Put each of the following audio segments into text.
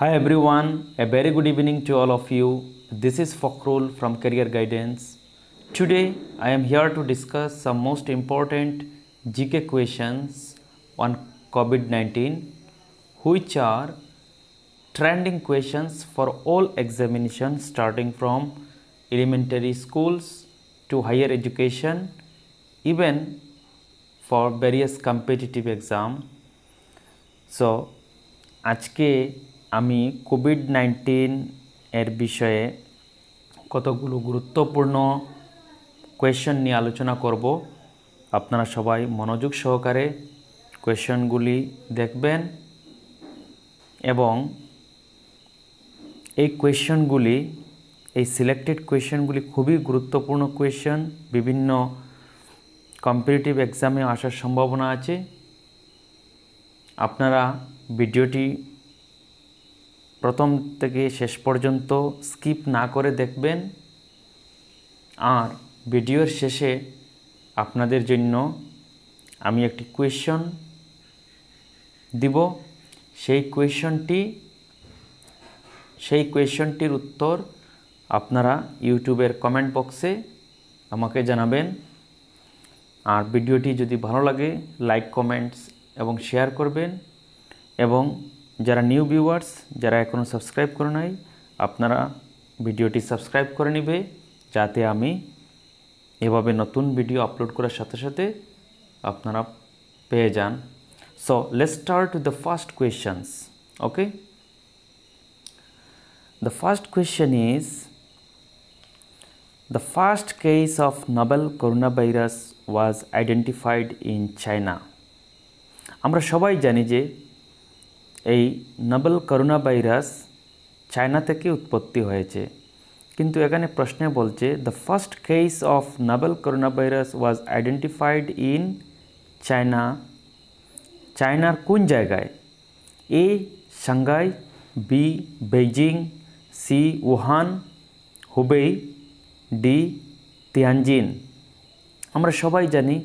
Hi everyone, a very good evening to all of you. This is Fakhrul from Career Guidance. Today I am here to discuss some most important GK questions on COVID-19, which are trending questions for all examinations starting from elementary schools to higher education, even for various competitive exam. So আজকে আমি COVID-19 এর বিষয়ে কতগুলো গুরুত্বপূর্ণ question নিয়ে আলোচনা করব। আপনারা সবাই মনোযোগ সহকারে কোয়েশ্চনগুলি দেখবেন এবং এই কোয়েশ্চনগুলি এই সিলেক্টেড কোয়েশ্চনগুলি খুবই গুরুত্বপূর্ণ কোয়েশ্চন, বিভিন্ন কম্পিটিটিভ এক্সামে আসার সম্ভাবনা আছে। আপনারা ভিডিওটি প্রথম থেকে শেষ পর্যন্ত স্কিপ না করে দেখবেন, আর ভিডিওর শেষে আপনাদের জন্য আমি একটি কোয়েশ্চন দিব। সেই কোয়েশ্চনটির উত্তর আপনারা ইউটিউবের কমেন্ট বক্সে আমাকে জানাবেন। আর ভিডিওটি যদি ভালো লাগে লাইক, কমেন্টস এবং শেয়ার করবেন, এবং যারা নিউ ভিউয়ার্স, যারা এখনও সাবস্ক্রাইব করে নাই, আপনারা ভিডিওটি সাবস্ক্রাইব করে নেবে, যাতে আমি এভাবে নতুন ভিডিও আপলোড করার সাথে সাথে আপনারা পেয়ে যান। So let's start with the first questions. Okay, the first question is, the first case of novel coronavirus was identified in China. আমরা সবাই জানি যে এই নোভেল করোনা ভাইরাস চায়না থেকে উৎপত্তি হয়েছে, কিন্তু এখানে প্রশ্নে বলছে the first case of novel corona virus was identified in China. চায়নার কোন জায়গায়? A Shanghai, B Beijing, C Wuhan, Hubei, D Tianjin. আমরা সবাই জানি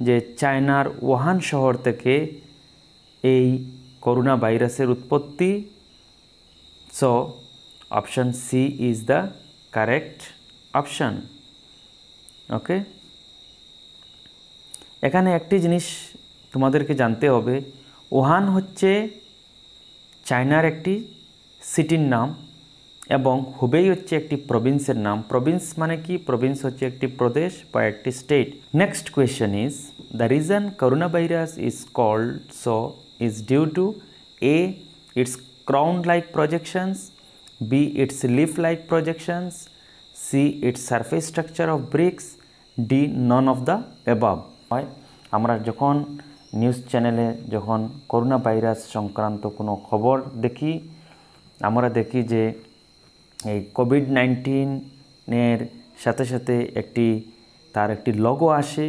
যে চায়নার উহান শহর থেকে এই করোনা ভাইরাসের উৎপত্তি। So option C is the correct option. Okay, এখানে একটি জিনিস তোমাদেরকে জানতে হবে, উহান হচ্ছে চায়নার একটি সিটির নাম এবং হুবেই হচ্ছে একটি প্রভিন্সের নাম। প্রভিন্স মানে কি? প্রভিন্স হচ্ছে একটি প্রদেশ বা একটি state. Next question is, the reason corona virus is called so is due to A, its crown-like projections, B, its leaf-like projections, C, its surface structure of bricks, D, none of the above. আমরা যখন news চ্যানেলে যখন corona virus সংক্রান্ত কোনো খবর দেখি, আমরা দেখি যে এই কোভিড-19 সাথে সাথে তার একটি লোগো আসে।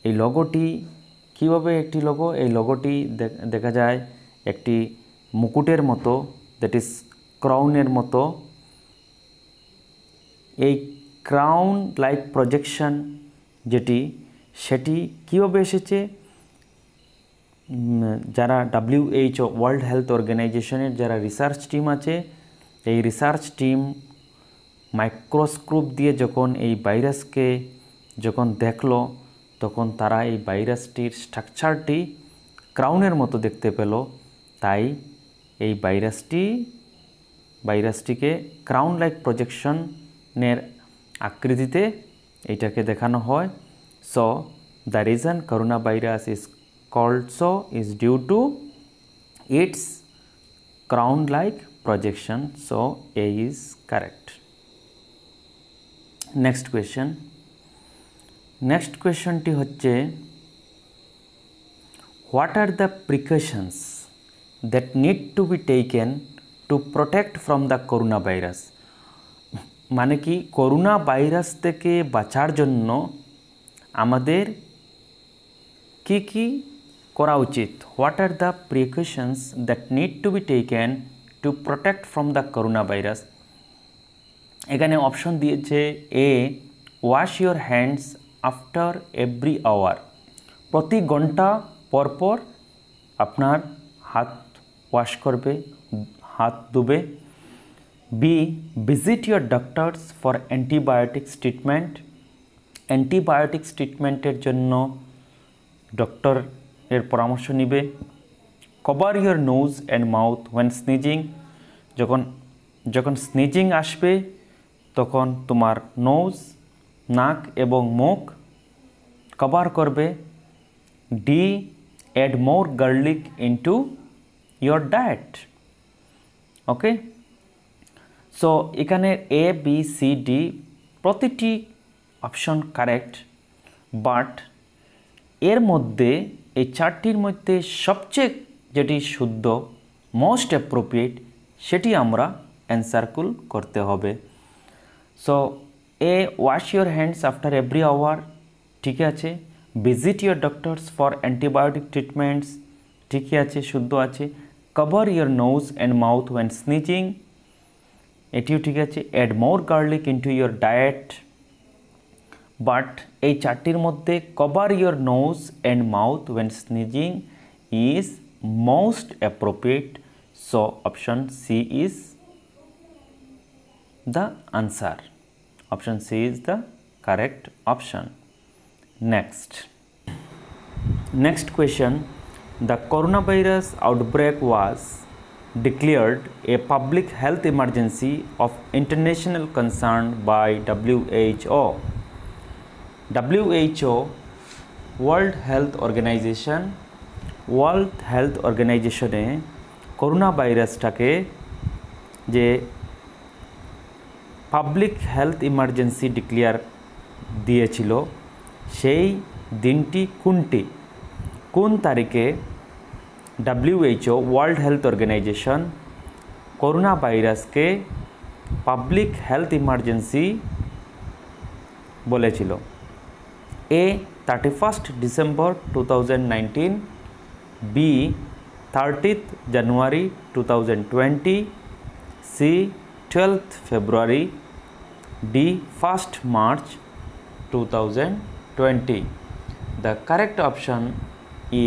এই লোগোটি কীভাবে একটি লোগো? এই লোগোটি দেখা যায় একটি মুকুটের মতো, দ্যাট ইজ ক্রাউনের মতো। এই ক্রাউন লাইক প্রজেকশন সেটি কীভাবে এসেছে? যারা WHO ওয়ার্ল্ড হেলথ অর্গানাইজেশনের যারা রিসার্চ টিম আছে, এই রিসার্চ টিম মাইক্রোস্কোপ দিয়ে যখন এই ভাইরাসকে যখন দেখলো, তখন তারা এই ভাইরাসটির স্ট্রাকচারটি ক্রাউনের মতো দেখতে পেল। তাই এই ভাইরাসটিকে ক্রাউন লাইক প্রজেকশনের আকৃতিতে এটাকে দেখানো হয়। So the reason corona virus is called so is due to its crown like projection. So A is correct. Next question. Next কোয়েশ্চনটি হচ্ছে, what are the precautions that need to be taken to protect from the corona virus? মানে কি, corona virus থেকে বাঁচার জন্য আমাদের কি কি করা উচিত? What are the precautions that need to be taken to protect from the corona virus? এখানে অপশন দিয়েছে A, wash your hands after every hour. প্রতি ঘন্টা পরপর আপনার হাত ওয়াশ করবে, হাত ধুবে। B, visit your doctors for antibiotics treatment, antibiotics ট্রিটমেন্টের জন্য ডক্টরের পরামর্শ নিবে। Cover your nose and mouth when sneezing, যখন স্নিজিং আসবে তখন তোমার নোজ, নাক এবং মুখ কভার করবে। D, add more garlic into your diet. Okay, so এখানে এ বি সি ডি প্রতিটি অপশন কারেক্ট, বাট এর মধ্যে এই চারটির মধ্যে সবচেয়ে যেটি শুদ্ধ, মোস্ট অ্যাপ্রোপ্রিয়েট, সেটি আমরা অ্যান্সারকুল করতে হবে। So A, wash your hands after every hour, ঠিক আছে। Visit your doctors for antibiotic treatments, ঠিকই আছে, শুদ্ধ আছে। Cover your nose and mouth when sneezing, এটিও ঠিক আছে। Add more garlic into your diet, but এই চারটির মধ্যে cover your nose and mouth when sneezing is most appropriate, so option C is the answer. Option C is the correct option. Next question. The coronavirus outbreak was declared a public health emergency of international concern by WHO. WHO, World Health Organization, World Health Organization A corona ভাইরাসটাকে যে public health emergency declare দিয়েছিল, সেই দিনটি কোনটি? কোন তারিখে WHO, world health organization corona ভাইরাসকে public health emergency বলেছিল? A, 31 December 2019, B, 30 January 2020, C, 12th February, D, 1st March 2020. The correct option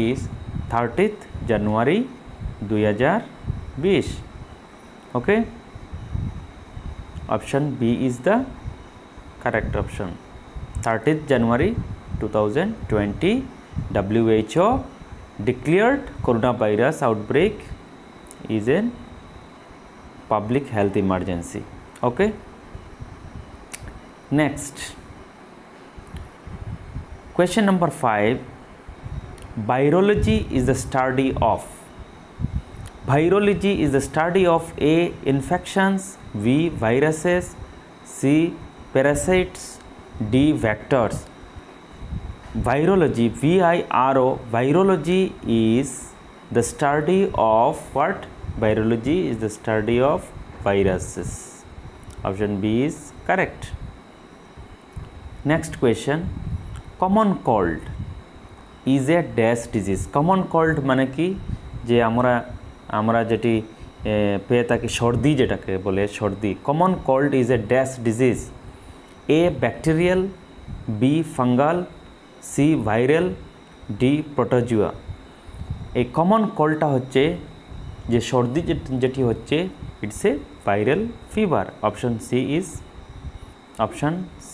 is 30th January 2020. Okay, option B is the correct option. 30th January 2020, WHO declared coronavirus outbreak is a public health emergency. Okay, next question number 5. Virology is the study of. Virology is the study of A, infections, B, viruses, C, parasites, D, vectors. Virology, VIRO, virology is the study of what? Virology is the study of viruses. Option B is correct. Next question. Common cold is a dash disease. Common cold মানে কি? যে আমরা যেটি পেয়ে থাকি সর্দি, যেটাকে বলে সর্দি। Common cold is a dash disease. A, bacterial, B, fungal, C, viral, D, protozoa. এই কমন কোল্ডটা হচ্ছে যে সর্দি যেটি হচ্ছে, it's a viral fever. Option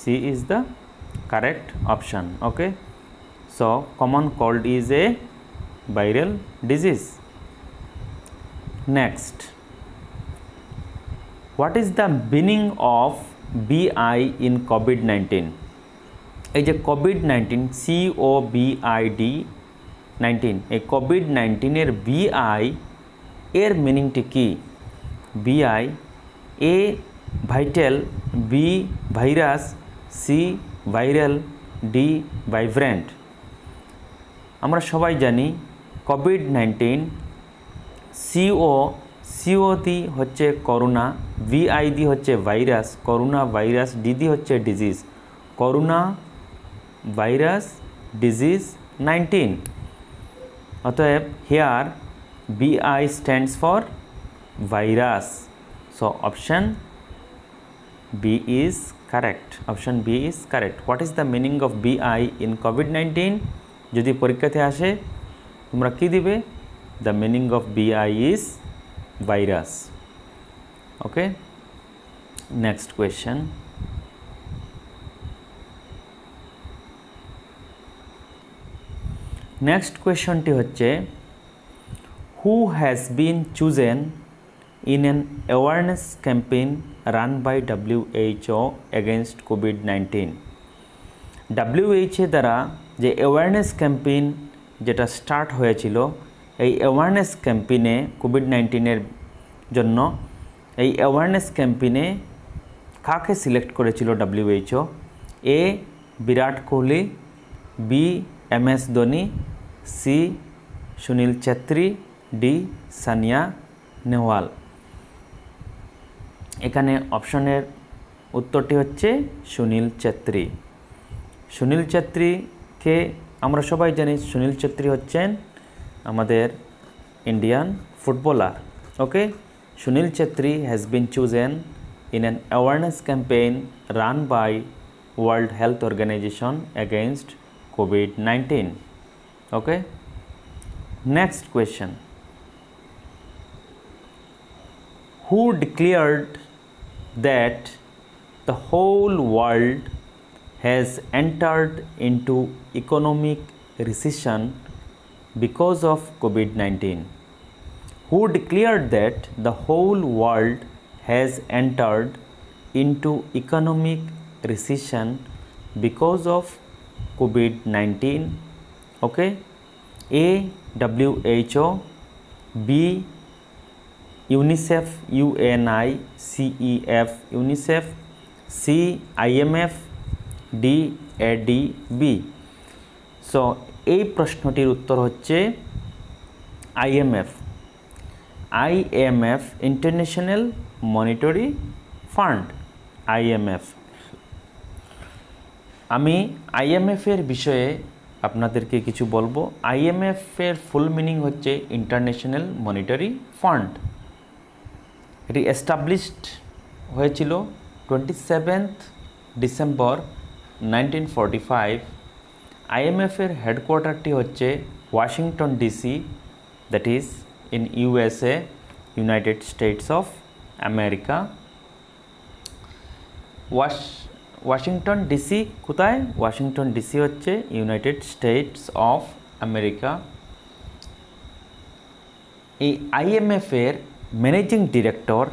C is the correct option. Okay, so common cold is a viral disease. Next, what is the meaning of BI in COVID-19? এই যে COVID-19, COVID-19, এই COVID-19 BI এর মিনিংটি কি? BI, A, vital, B, virus, C, viral, D, vibrant. আমরা সবাই জানি COVID-19 CO দি হচ্ছে corona, VI দি হচ্ছে ভাইরাস, করোনা ভাইরাস, D দি হচ্ছে ডিজিজ, করোনা ভাইরাস ডিজিজ 19। অতএব here BI stands for virus. So option B is correct. Option B is correct. What is the meaning of BI in COVID-19? যদি পরীক্ষাতে আসে তোমরা কি দিবে? The meaning of BI is virus. Okay, next question. Next কোয়েশ্চনটি হচ্ছে, who has been chosen in an awareness campaign run by WHO against COVID-19? WHO দ্বারা যে অ্যাওয়ারনেস ক্যাম্পেইন যেটা স্টার্ট হয়েছিল, এই অ্যাওয়ারনেস ক্যাম্পেইনে কোভিড-19-এর জন্য এই অ্যাওয়ারনেস ক্যাম্পেইনে কাকে সিলেক্ট করেছিল WHO? A Virat Kohli, B MS Dhoni, C Sunil Chhetri, D Sania Nehwal. এখানে অপশনের উত্তরটি হচ্ছে সুনীল ছেত্রী। সুনীল ছেত্রীকে আমরা সবাই জানি, সুনীল ছেত্রী হচ্ছেন আমাদের Indian footballer. Okay, Sunil Chhetri has been chosen in an awareness campaign run by World health Organization against COVID-19. Okay, next question. Who declared that the whole world has entered into economic recession because of COVID-19? Who declared that the whole world has entered into economic recession because of COVID-19? Okay, A WHO, B UNICEF UNICEF UNICEF, C IMF, D ADB. So এই প্রশ্নটির উত্তর হচ্ছে IMF। IMF international monetary fund, IMF। আমি IMF এর বিষয়ে আপনাদেরকে কিছু বলবো। IMF এর ফুল মিনিং হচ্ছে ইন্টারন্যাশনাল মনিটারি ফান্ড। এটি এস্টাবলিশড হয়েছিল 27 ডিসেম্বর 1945। IMF এর হেডকোয়ার্টারটি হচ্ছে Washington DC, that is in USA, United states of America. Washington DC কোথায়? ওয়াশিংটন ডিসি হচ্ছে ইউনাইটেড স্টেটস অফ আমেরিকা। এই IMF এর ম্যানেজিং ডিরেক্টর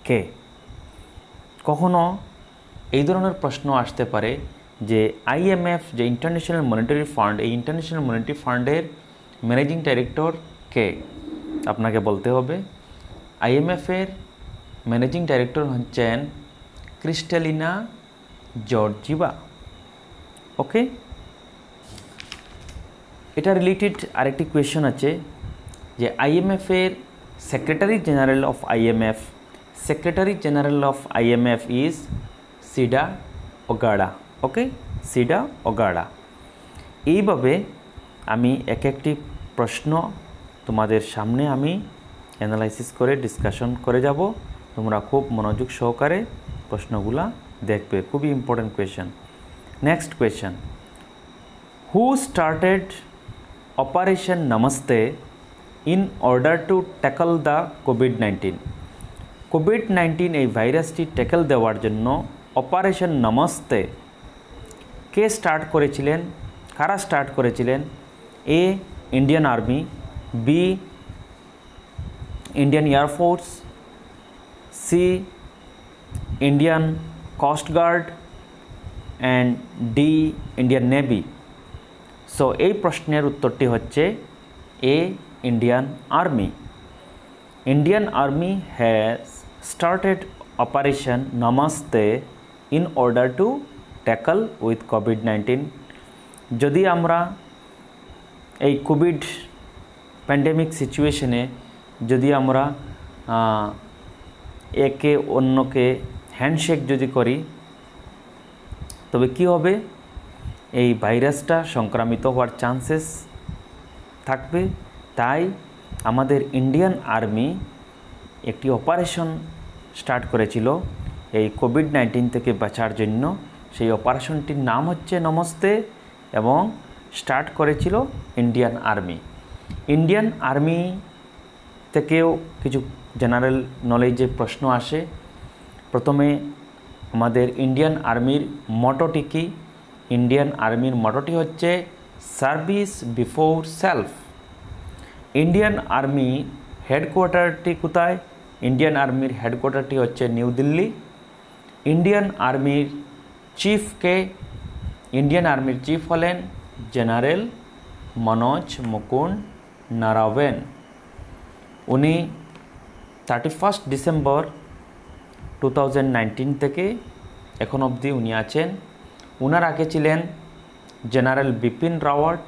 কে? কখনো এই ধরনের প্রশ্ন আসতে পারে যে IMF যে ইন্টারন্যাশনাল মনিটারি ফান্ড, এই ইন্টারন্যাশনাল মনিটারি ফান্ডের ম্যানেজিং ডাইরেক্টর কে? আপনাকে বলতে হবে IMF এর ম্যানেজিং ডাইরেক্টর হচ্ছেন ক্রিস্টালিনা জর্জিভা। ওকে, এটা রিলেটেড আরেকটি কোয়েশ্চন আছে যে IMF এর secretary general of IMF, secretary general of IMF is Sida Ogada. Okay, Sida Ogada. এইভাবে আমি এক একটি প্রশ্ন তোমাদের সামনে আমি অ্যানালাইসিস করে ডিসকাশন করে যাব। তোমরা খুব মনোযোগ সহকারে প্রশ্নগুলা দেখবে, খুবই important question. Next question, who started operation namaste in order to tackle the COVID-19? COVID-19 এই ভাইরাসটি ট্যাকল দেওয়ার জন্য অপারেশন নমস্তে কে স্টার্ট করেছিলেন? কারা স্টার্ট করেছিলেন? A Indian army, B Indian air force, C Indian coast guard and D Indian navy. So এই প্রশ্নের উত্তরটি হচ্ছে এ Indian Army. Indian Army has started Operation Namaste in order to tackle with COVID-19. যদি আমরা এই কোভিড প্যান্ডেমিক সিচুয়েশনে যদি আমরা একে অন্যকে হ্যান্ডশেক যদি করি, তবে কি হবে? এই ভাইরাসটা সংক্রামিত হওয়ার চান্সেস থাকবে। তাই আমাদের ইন্ডিয়ান আর্মি একটি অপারেশন স্টার্ট করেছিল এই কোভিড-19 থেকে বাঁচার জন্য। সেই অপারেশনটির নাম হচ্ছে নমস্তে এবং স্টার্ট করেছিল ইন্ডিয়ান আর্মি। ইন্ডিয়ান আর্মি থেকেও কিছু জেনারেল নলেজে প্রশ্ন আসে। প্রথমে আমাদের ইন্ডিয়ান আর্মির মটোটি কি? ইন্ডিয়ান আর্মির মটোটি হচ্ছে service before self. Indian army হেডকোয়ার্টারটি কোথায়? ইন্ডিয়ান আর্মির হেডকোয়ার্টারটি হচ্ছে নিউ দিল্লি। ইন্ডিয়ান আর্মির চিফকে? ইন্ডিয়ান আর্মির চিফ হলেন জেনারেল মনোজ মুকুন্দ নারাওয়েন। উনি 31 ডিসেম্বর 2019 থেকে এখন অবধি উনি আছেন। উনার আগে ছিলেন জেনারেল বিপিন রাওয়াত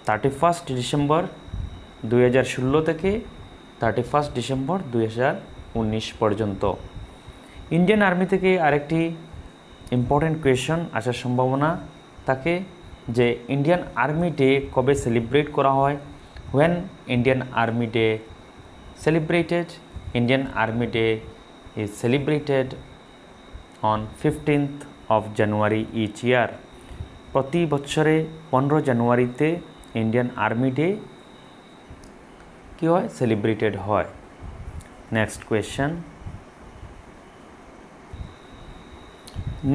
31 ডিসেম্বর 2016 থেকে 31 ডিসেম্বর 2019 পর্যন্ত। ইন্ডিয়ান আর্মি থেকে আরেকটি ইম্পর্টেন্ট কোয়েশন আসার সম্ভাবনা থাকে যে ইন্ডিয়ান আর্মি ডে কবে সেলিব্রেট করা হয়? When Indian army day celebrated? Indian army day is celebrated on 15th of January each year. প্রতি বছরে 15 জানুয়ারিতে ইন্ডিয়ান আর্মি ডে কি হয়? সেলিব্রেটেড হয়। Next question.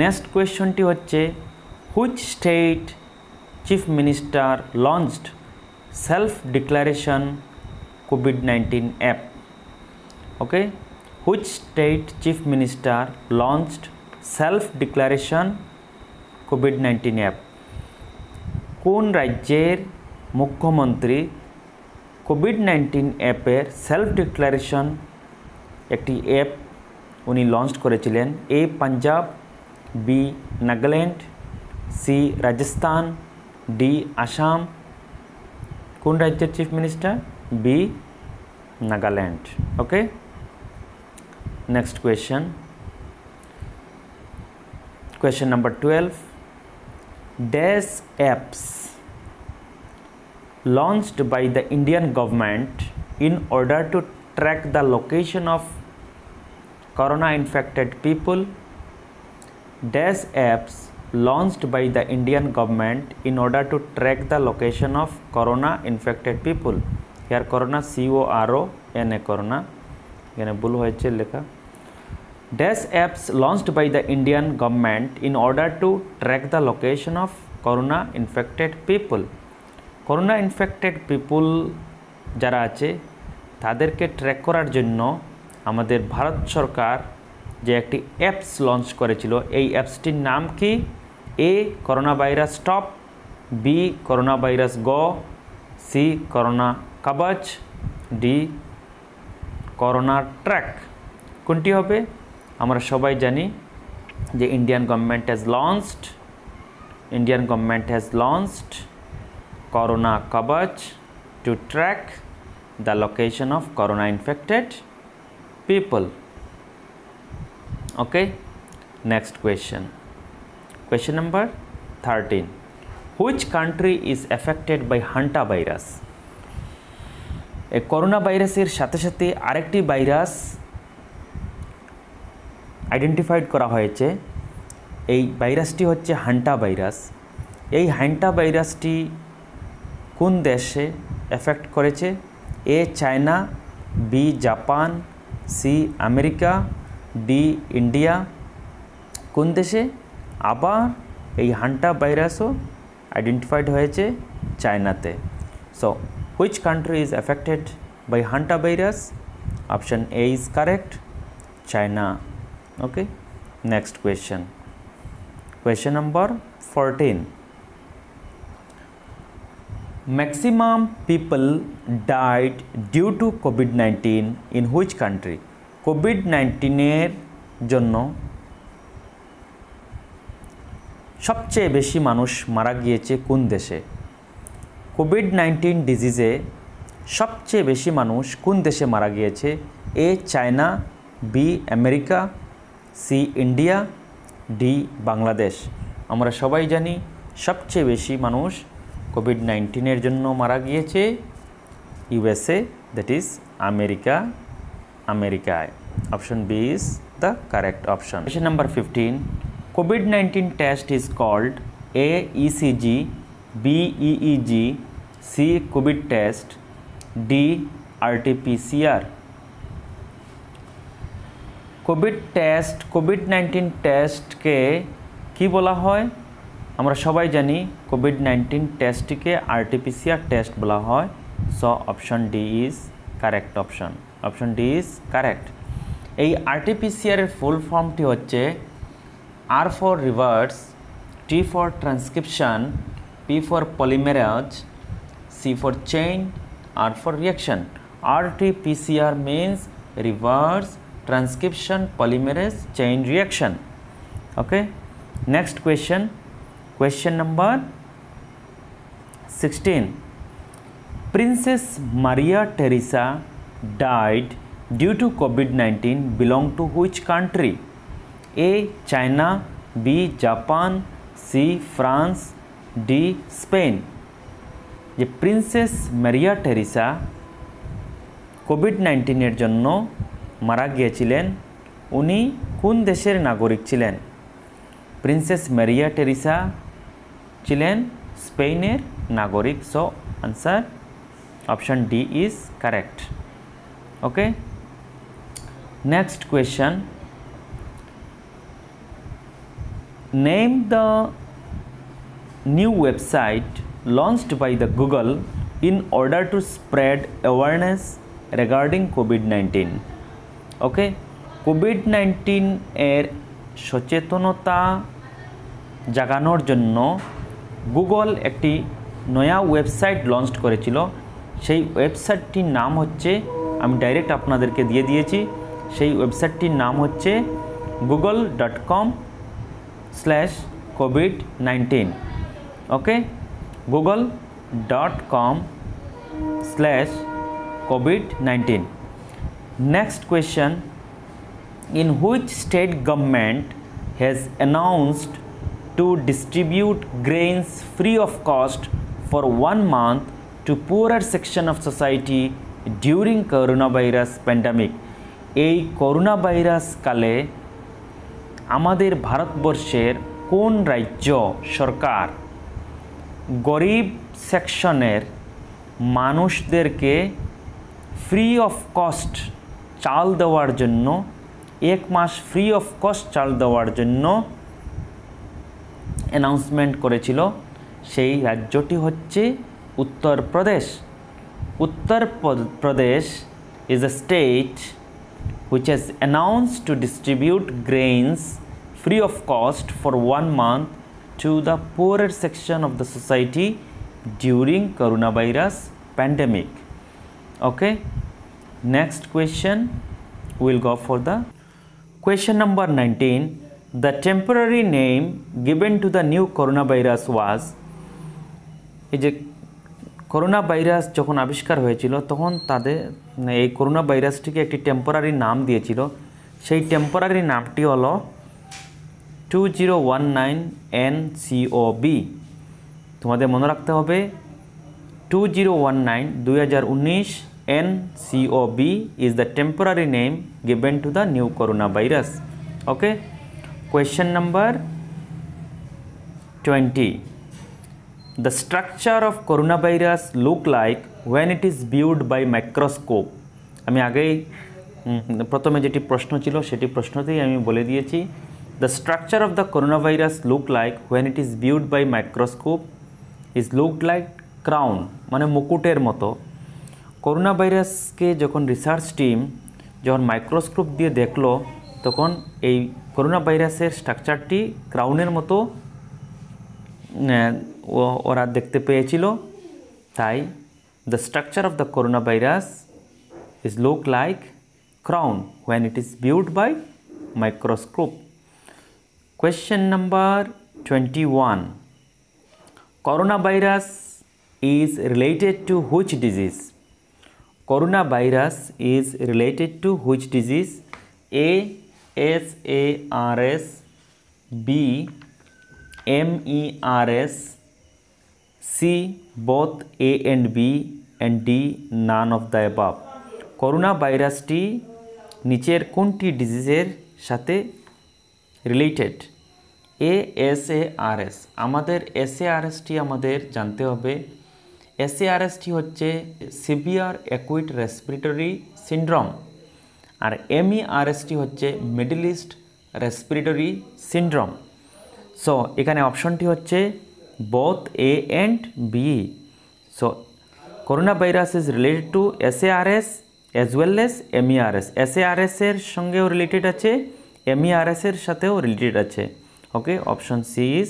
নেক্সট কোয়েশ্চনটি হচ্ছে which state chief minister launched self declaration COVID-19 app? Okay, which state chief minister launched self declaration COVID-19 app? কোন রাজ্যের মুখ্যমন্ত্রী কোভিড-19 অ্যাপের সেলফ ডিক্লারেশন একটি অ্যাপ উনি লঞ্চ করেছিলেন? A Punjab, B Nagaland, C Rajasthan, D Assam. কোন রাজ্যের chief minister? B Nagaland. Okay, next question. Question number 12. Dash apps launched by the Indian government in order to track the location of corona infected people. Dash apps launched by the Indian government in order to track the location of corona infected people. Here corona CORONA corona, এখানে ভুল হয়েছে লেখা। Dash apps launched by the Indian government in order to track the location of corona infected people. corona infected people যারা আছে তাদেরকে track করার জন্য আমাদের ভারত সরকার যে একটি অ্যাপস লঞ্চ করেছিল, এই অ্যাপসটির নাম কি? A corona virus stop, B corona virus go, C corona Kavach, D corona track. কোনটি হবে? আমরা সবাই জানি যে Indian government has launched corona Kavach to track the location of corona infected people. Okay, next question. Question number 13. Which country is affected by hanta virus? এই corona ভাইরাসের সাথে সাথে আরেকটি ভাইরাস আইডেন্টিফাইড করা হয়েছে। এই ভাইরাসটি হচ্ছে হান্টা ভাইরাস। এই হান্টা ভাইরাসটি কোন দেশে এফেক্ট করেছে? A China, B Japan, C America, D India. কোন দেশে? আবার এই হান্টা ভাইরাসও আইডেন্টিফাইড হয়েছে চায়নাতে। So which country is affected by hanta virus? Option A is correct, China. Okay, next question. Question number 14. Maximum people died due to COVID-19 in which country? COVID-19 এর জন্য সবচেয়ে বেশি মানুষ মারা গিয়েছে কোন দেশে? কোভিড-19 ডিজিজে সবচেয়ে বেশি মানুষ কোন দেশে মারা গিয়েছে? A China, B America, C India, D Bangladesh. আমরা সবাই জানি সবচেয়ে বেশি মানুষ কোভিড-19 জন্য মারা গিয়েছে ইউএসএ, দ্যাট ইজ আমেরিকায়। Option B is the correct option. Question number 15. COVID-19 test is called A ECG, B EEG, C COVID test, D RT-PCR. কোভিড-19 টেস্টকে কি বলা হয়? আমরা সবাই জানি কোভিড-19 টেস্টটিকে RT-PCR টেস্ট বলা হয়। So option D is correct option. Option D is correct. এই RT-PCR এর ফুল ফর্মটি হচ্ছে R for reverse, T for transcription, P for polymerase, C for chain, R for reaction. RT-PCR means reverse transcription polymerase chain reaction. Okay, next question. Question number 16. Princess Maria Theresa died due to COVID-19 belong to which country? A. China, B. Japan, C. France, D. Spain. যে princess মারিয়া Teresa COVID-19 জন্য মারা গিয়েছিলেন, উনি কোন দেশের নাগরিক ছিলেন? Princess মারিয়া Teresa ছিলেন স্পেনের নাগরিক। So answer option D is correct. Okay, next question. Name the new website launched by the Google in order to spread awareness regarding COVID-19. Okay, COVID-19 এর সচেতনতা জাগানোর জন্য গুগল একটি নয়া ওয়েবসাইট লঞ্চ করেছিল। সেই ওয়েবসাইটটির নাম হচ্ছে, আমি ডাইরেক্ট আপনাদেরকে দিয়ে দিয়েছি, সেই ওয়েবসাইটটির নাম হচ্ছে google.com/covid19. Okay, google.com/covid19. Next question. In which state government has announced to distribute grains free of cost for 1 month to poorer section of society during coronavirus pandemic? এই করোনা ভাইরাস কালে আমাদের ভারতবর্ষের কোন রাজ্য সরকার গরিব সেকশনের মানুষদেরকে ফ্রি অফ কস্ট চাল দেওয়ার জন্য, 1 মাস ফ্রি অফ কস্ট চাল দেওয়ার জন্য অ্যানাউন্সমেন্ট করেছিল? সেই রাজ্যটি হচ্ছে Uttar Pradesh. Uttar Pradesh is a state which has announced to distribute grains free of cost for 1 month to the poorer section of the society during coronavirus pandemic. Okay, next question we'll go for the question number 19. The temporary name given to the new coronavirus was, এই যে corona virus যখন আবিষ্কার হয়েছিল তখন তাদের এই corona ভাইরাসটিকে একটি temporary নাম দিয়েছিল। সেই টেম্পোরারি নামটি হলো 2019 NCOV। তোমাদের মনে রাখতে হবে 2019 NCOV is the temporary name given to the new coronavirus. Okay, question number 20. The structure of coronavirus look like when it is viewed by microscope. আমি আগেই প্রথমে যেটি প্রশ্ন ছিল সেটি প্রশ্নতেই আমি বলে দিয়েছি। The structure of the coronavirus look like when it is viewed by microscope is looked like crown, মানে মুকুটের মতো। করোনা ভাইরাসকে যখন রিসার্চ টিম যখন মাইক্রোস্কোপ দিয়ে দেখলো তখন এই করোনা ভাইরাসের স্ট্রাকচারটি ক্রাউনের মতো ওরা দেখতে পেয়েছিল। তাই the structure of the coronavirus is look like crown when it is viewed by microscope. Question number 21. Coronavirus is related to which disease? Coronavirus is related to which disease? A. SARS, B. MERS, C. both A and B, and D. none of the above. Corona ভাইরাসটি নিচের কোনটি ডিজিজের সাথে related? SARS। আমাদের SARSটি আমাদের জানতে হবে। SARSটি হচ্ছে severe acute respiratory syndrome. আর MERSটি হচ্ছে middle east respiratory syndrome. So এখানে অপশনটি হচ্ছে both A and B। So corona virus is related to SARS as well as MERS। SARS এর সঙ্গেও রিলেটেড আছে, MERS এর সাথেও রিলেটেড আছে। Okay, option C is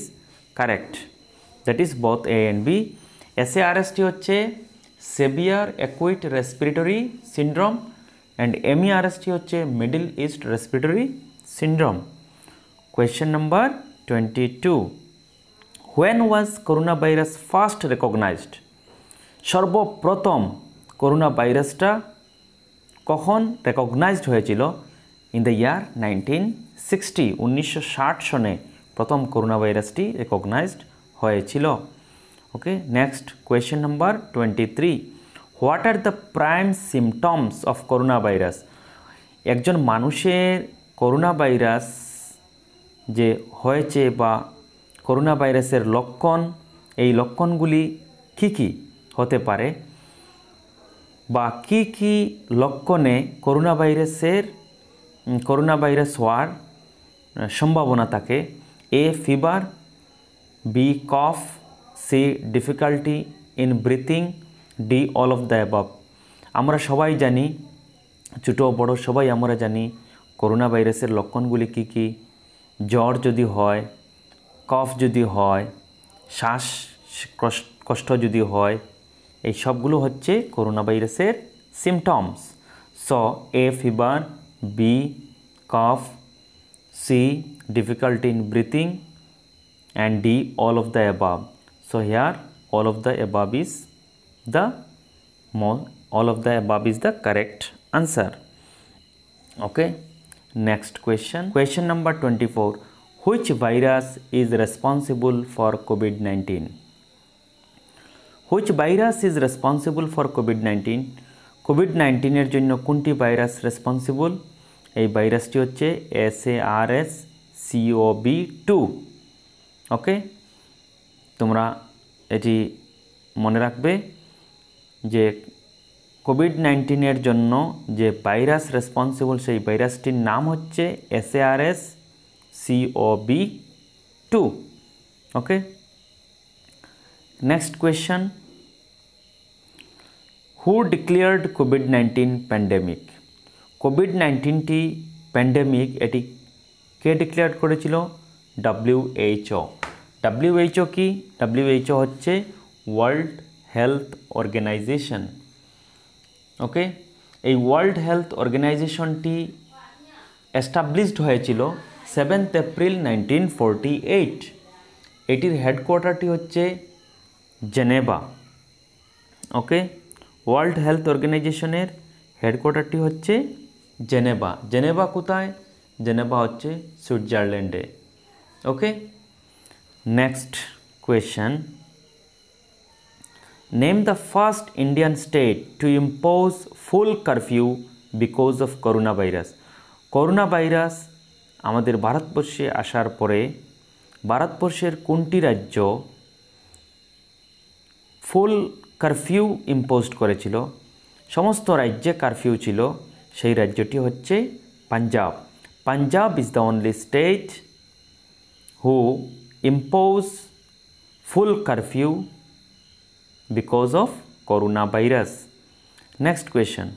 correct, that is both A and B। SARSটি হচ্ছে severe acute respiratory syndrome and MERSটি হচ্ছে middle east respiratory syndrome. Question number 22, when was coronavirus first recognized? সর্বপ্রথম করোনা ভাইরাসটা কখন রেকগনাইজড হয়েছিল? ইন দ্য ইয়ার 1960, 1960 সনে প্রথম করোনা ভাইরাসটি রেকগনাইজড হয়েছিল। Okay, next question number 23, what are the prime symptoms of corona virus? একজন মানুষের করোনা ভাইরাস যে হয়েছে বা করোনা ভাইরাসের লক্ষণ, এই লক্ষণগুলি কি কি হতে পারে বা কি কি লক্ষণে করোনা ভাইরাস হওয়ার সম্ভাবনা থাকে? A, fever, B, cough, C, difficulty in breathing, D, all of the above. আমরা সবাই জানি, ছোটো বড় সবাই আমরা জানি করোনা ভাইরাসের লক্ষণগুলি কি কি। জ্বর যদি হয়, কফ যদি হয়, শ্বাস কষ্ট যদি হয়, এই সবগুলো হচ্ছে করোনা ভাইরাসের symptoms. So A, fever, B, cough, C, difficulty in breathing, and D, all of the above. So here all of the above is the correct answer. Okay, next question number 24, which virus is responsible for COVID-19? Which virus is responsible for COVID-19? COVID-19 এর জন্য কোনটি virus responsible? এই ভাইরাসটি হচ্ছে SARS-CoV-2। ওকে, তোমরা এটি মনে রাখবে যে কোভিড-19 জন্য যে ভাইরাস রেসপন্সিবল সেই ভাইরাসটির নাম হচ্ছে SARS-CoV-2। ওকে, নেক্সট কোয়েশ্চন, হু ডিক্লেয়ার্ড কোভিড-19 প্যান্ডেমিক? কোভিড-19টি প্যান্ডেমিক এটি কে ডিক্লেয়ার করেছিল? WHO। WHO কি? WHO হচ্ছে ওয়ার্ল্ড হেলথ অর্গানাইজেশন। ওকে, এই ওয়ার্ল্ড হেলথ অর্গানাইজেশনটি এস্টাবলিশড হয়েছিল 7 এপ্রিল 1948। এটির হেডকোয়ার্টারটি হচ্ছে জেনেভা। ওকে, ওয়ার্ল্ড হেলথ অর্গানাইজেশনের হেডকোয়ার্টারটি হচ্ছে জেনেভা। জেনেভা কোথায়? জেনেভা হচ্ছে সুইজারল্যান্ডে। Okay, next question, name the first Indian state to impose full curfew because of corona virus. Corona virus আমাদের ভারতবর্ষে আসার পরে ভারতবর্ষের কোনটি রাজ্য ফুল কারফিউ ইম্পোজড করেছিল? সমস্ত রাজ্যে কারফিউ ছিল, সেই রাজ্যটি হচ্ছে Punjab. Punjab is the only state who impose full curfew because of corona virus. Next question,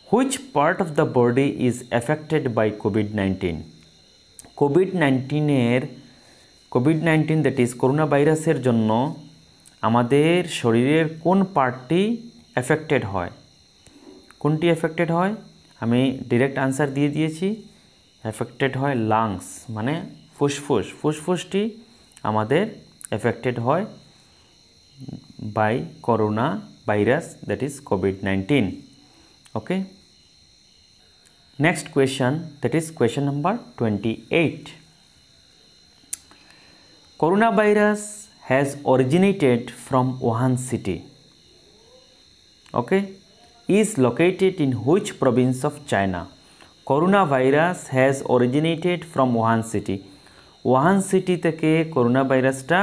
which part of the body is affected by COVID-19? COVID-19 that is corona ভাইরাসের জন্য আমাদের শরীরের কোন পার্টটি এফেক্টেড হয়? কোনটি এফেক্টেড হয়? আমি ডিরেক্ট আনসার দিয়ে দিয়েছি, এফেক্টেড হয় লাংস, মানে ফুসফুস। ফুসফুসটি আমাদের এফেক্টেড হয় by corona virus, that is কোভিড-19। Okay, next question, that is question number 28, corona virus has originated from Wuhan city. Okay, is located in which province of China? Coronavirus has originated from Wuhan city. Wuhan city থেকে corona ভাইরাসটা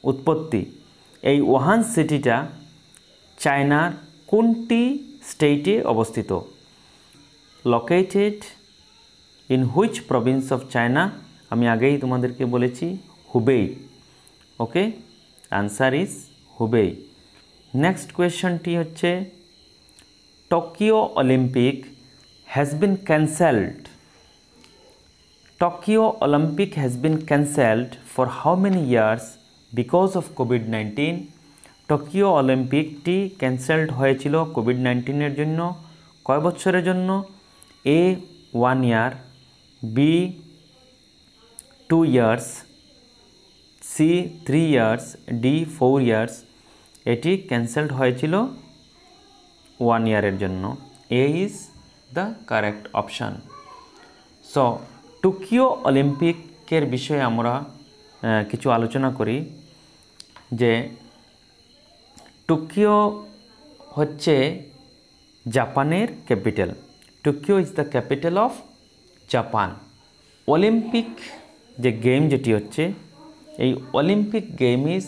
উৎপত্তি। এই Wuhan সিটিটা চায়নার কোনটি স্টেটে অবস্থিত? located in which province of China? আমি আগেই তোমাদেরকে বলেছি Hubei. Okay, answer is Hubei. Next কোয়েশ্চনটি হচ্ছে Tokyo Olympic has been cancelled. Tokyo Olympic has been cancelled for how many years because of কোভিড-19? টোকিও অলিম্পিকটি ক্যান্সেলড হয়েছিল কোভিড-19 জন্য। কয় বছরের জন্য? A 1 year, B 2 years, C 3 years, D 4 years. এটি ক্যান্সেলড হয়েছিল 1 ইয়ারের জন্য। A is the correct option. So Tokyo অলিম্পিকের বিষয়ে আমরা কিছু আলোচনা করি যে টোকিও হচ্ছে জাপানের capital. Tokyo is the capital of Japan. Olympic যে গেম যেটি হচ্ছে, এই Olympic game is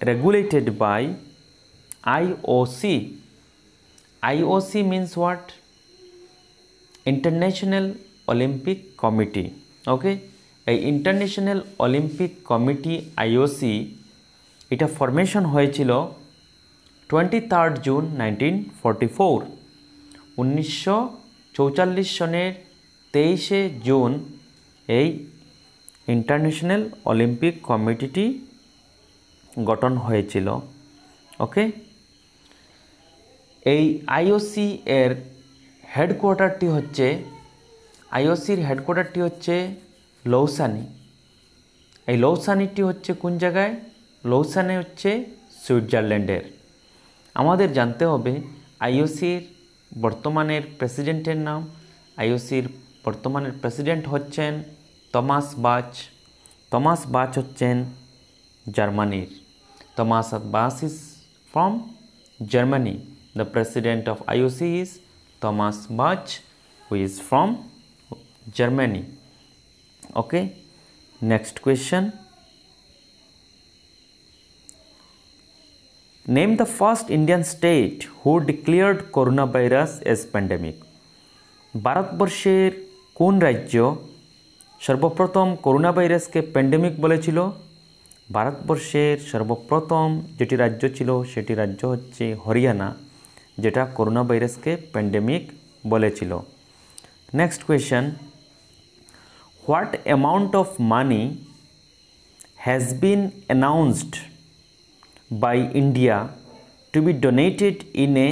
regulated by IOC. IOC means what? International Olympic committee. Okay, এই ইন্টারন্যাশনাল অলিম্পিক কমিটি আইওসি এটা ফরমেশন হয়েছিল 23 জুন 1944। 1944 সনের 23 জুন এই ইন্টারন্যাশনাল অলিম্পিক কমিটিটি গঠন হয়েছিল। ওকে, এই আইওসি এর হেডকোয়ার্টারটি হচ্ছে, আইওসির হেডকোয়ার্টারটি হচ্ছে লৌসানি। এই লৌসানিটি হচ্ছে কোন জায়গায়? লৌসানে হচ্ছে সুইজারল্যান্ডের। আমাদের জানতে হবে আইওসির বর্তমানের প্রেসিডেন্টের নাম। আইওসির বর্তমানের প্রেসিডেন্ট হচ্ছেন টমাস বাচ। টমাস বাচ হচ্ছেন জার্মানির। Thomas Bach is from Germany. The president of IOC is Thomas Bach, who is from Germany. Okay, next question. Name the first Indian state who declared coronavirus as pandemic. ভারতবর্ষের কোন রাজ্য সর্বপ্রথম corona ভাইরাসকে pandemic বলেছিল? ভারতবর্ষের সর্বপ্রথম যেটি রাজ্য ছিল সেটি রাজ্য হচ্ছে হরিয়ানা, যেটা করোনা ভাইরাসকে প্যান্ডেমিক বলেছিল। Next question, what amount of money has been announced by India to be donated in a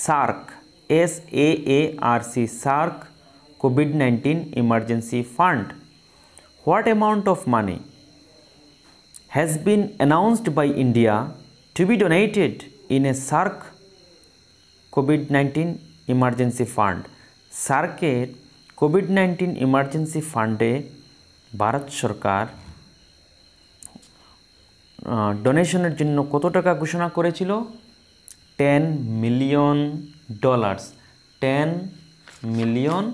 SAARC, SAARC, SAARC COVID-19 Emergency Fund? What amount of money has been announced by India to be donated in a SAARC COVID-19 Emergency Fund? SAARC-এর COVID-19 Emergency Fund-এ ভারত সরকার ডোনেশনের জন্য কত টাকা ঘোষণা করেছিল? $10 মিলিয়ন। $10 মিলিয়ন।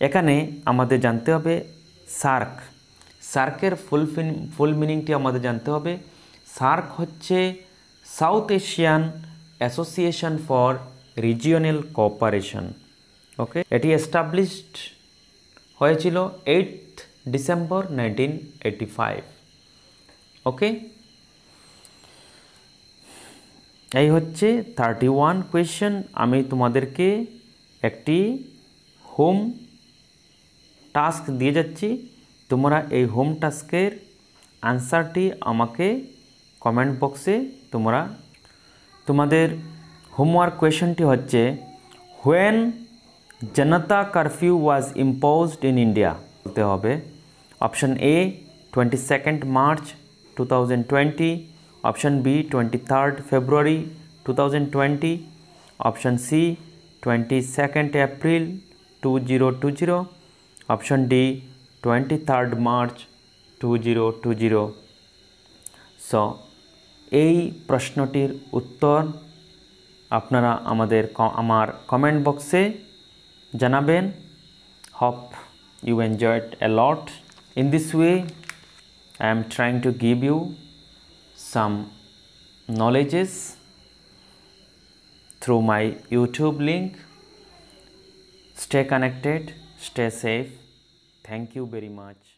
এখানে আমাদের জানতে হবে সার্ক। সার্কের ফুল মিনিংটি আমাদের জানতে হবে। সার্ক হচ্ছে south Asian association for regional cooperation. Okay, এটি এস্টাবলিশড হয়েছিল 8 ডিসেম্বর 1985। ওকে, এই হচ্ছে 31 কোয়েশ্চেন। আমি তোমাদেরকে একটি হোম টাস্ক দিয়ে যাচ্ছি। তোমরা এই হোম টাস্কের আনসারটি আমাকে কমেন্ট বক্সে তোমাদের হোমওয়ার্ক কোয়েশ্চনটি হচ্ছে when Janata curfew was imposed in India বলতে হবে। Option A 22nd March 2020, option B 23rd February 2020, option C 22nd April 2020, option D 23rd March 2020. So এই প্রশ্নটির উত্তর আপনারা আমার কমেন্ট বক্সে জানাবেন। Hope you enjoyed a lot. In this way I am trying to give you some knowledges through my YouTube link. Stay connected, stay safe. Thank you very much.